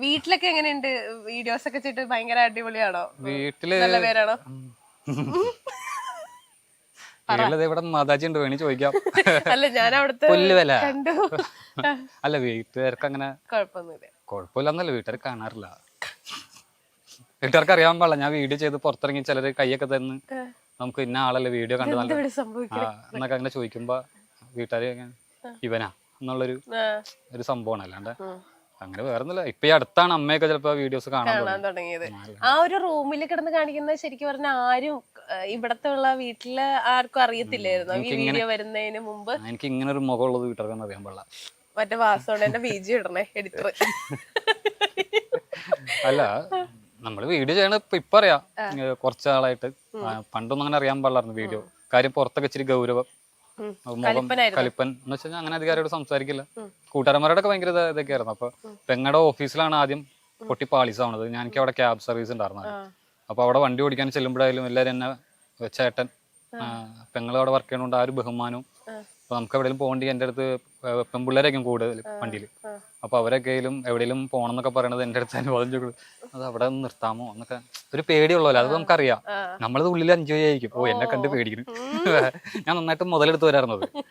വീട്ടിലൊക്കെ എങ്ങനെയുണ്ട്? വീഡിയോസ് ഒക്കെ ചെയ്തിട്ട് ഭയങ്കര അടിപൊളിയാണോ? വീട്ടില് നല്ല പേരാണോ? വീട്ടിലത് ഇവിടെ മാതാജി ഉണ്ട്, വേണി ചോദിക്കാം. അല്ല, ഞാൻ അവിടുത്തെ പുല്ലുവില. കണ്ടു. അല്ല, വീട്ടുകാർക്ക് അങ്ങനെ കുഴപ്പമൊന്നുമില്ല. കുഴപ്പമില്ലെന്നല്ല, വീട്ടുകാർ കാണാറില്ല. വീട്ടുകാർക്ക് അറിയാൻ പാടില്ല. ഞാൻ വീഡിയോ ചെയ്ത് പുറത്തിറങ്ങി ചിലര് കൈയൊക്കെ തന്ന് നമുക്ക് ഇന്ന ആളല്ലേ വീഡിയോ കണ്ടു നല്ല ഇവിടെ സംഭവിക്കും. എന്നൊക്കെ അങ്ങനെ ചോദിക്കുമ്പോ വീട്ടുകാര് ഇവനാ എന്നുള്ളൊരു ഒരു സംഭവമാണ്. അല്ലാണ്ട് അങ്ങനെ വേറൊന്നുമില്ല. ഇപ്പൊ ഈ അടുത്താണ് അമ്മയൊക്കെ ചിലപ്പോ വീഡിയോസ് കാണാൻ തുടങ്ങിയത്. ആ ഒരു റൂമിൽ കിടന്ന് കാണിക്കുന്നത് ശരിക്കും പറഞ്ഞാൽ ആരും ഇവിടത്തെ ഉള്ള വീട്ടില് ആർക്കും അറിയത്തില്ലായിരുന്നു ഈ വീഡിയോ വരുന്നതിന് മുമ്പ്. എനിക്ക് ഇങ്ങനെ ഒരു മുഖമുള്ളത് വീട്ടുകാർക്കൊന്നും അറിയാൻ പാടില്ല. മറ്റേ വാസോണ്ട് എന്റെ ബീജി ഇടണേ എഡിറ്റർ. അല്ല, നമ്മള് വീഡിയോ ചെയ്യണ ഇപ്പൊ അറിയാം. കുറച്ചാളായിട്ട് പണ്ടൊന്നും അങ്ങനെ അറിയാൻ പാടില്ലായിരുന്നു വീഡിയോ കാര്യം. പുറത്തൊക്കെ ഇച്ചിരി ഗൗരവം, മുഖം കലിപ്പൻ എന്ന് വെച്ചാൽ അങ്ങനെ അധികാരോട് സംസാരിക്കില്ല. കൂട്ടുകാരന്മാരോടൊക്കെ ഭയങ്കര ഇതൊക്കെ ആയിരുന്നു. അപ്പൊ പെങ്ങളുടെ ഓഫീസിലാണ് ആദ്യം പൊട്ടി പാളീസാവണത്. ഞാൻ എനിക്ക് അവിടെ ക്യാബ് സർവീസ് ഉണ്ടായിരുന്നു. അപ്പൊ അവിടെ വണ്ടി ഓടിക്കാൻ ചെല്ലുമ്പോഴായാലും എല്ലാവരും എന്നെ ചേട്ടൻ, പെങ്ങൾ അവിടെ വർക്ക് ചെയ്യണോണ്ട് ആ ഒരു ബഹുമാനവും. അപ്പൊ നമുക്ക് എവിടെയെങ്കിലും പോകണ്ടെങ്കിൽ എൻ്റെ അടുത്ത് പെൺപിള്ളേരായിരിക്കും കൂടുതൽ വണ്ടിയിൽ. അപ്പൊ അവരൊക്കെയും എവിടെയെങ്കിലും പോകണം എന്നൊക്കെ പറയണത് എൻ്റെ അടുത്ത് അനുവാദം ചോദിക്കും. അത് അവിടെ നിർത്താമോ എന്നൊക്കെ ഒരു പേടിയുള്ളല്ലോ. അത് നമുക്കറിയാം. നമ്മളത് ഉള്ളിൽ എൻജോയ് ആയിരിക്കും. ഓ, എന്നെ കണ്ട് പേടിക്കുന്നു. ഞാൻ നന്നായിട്ട് മുതലെടുത്ത് വരാറുന്നത്.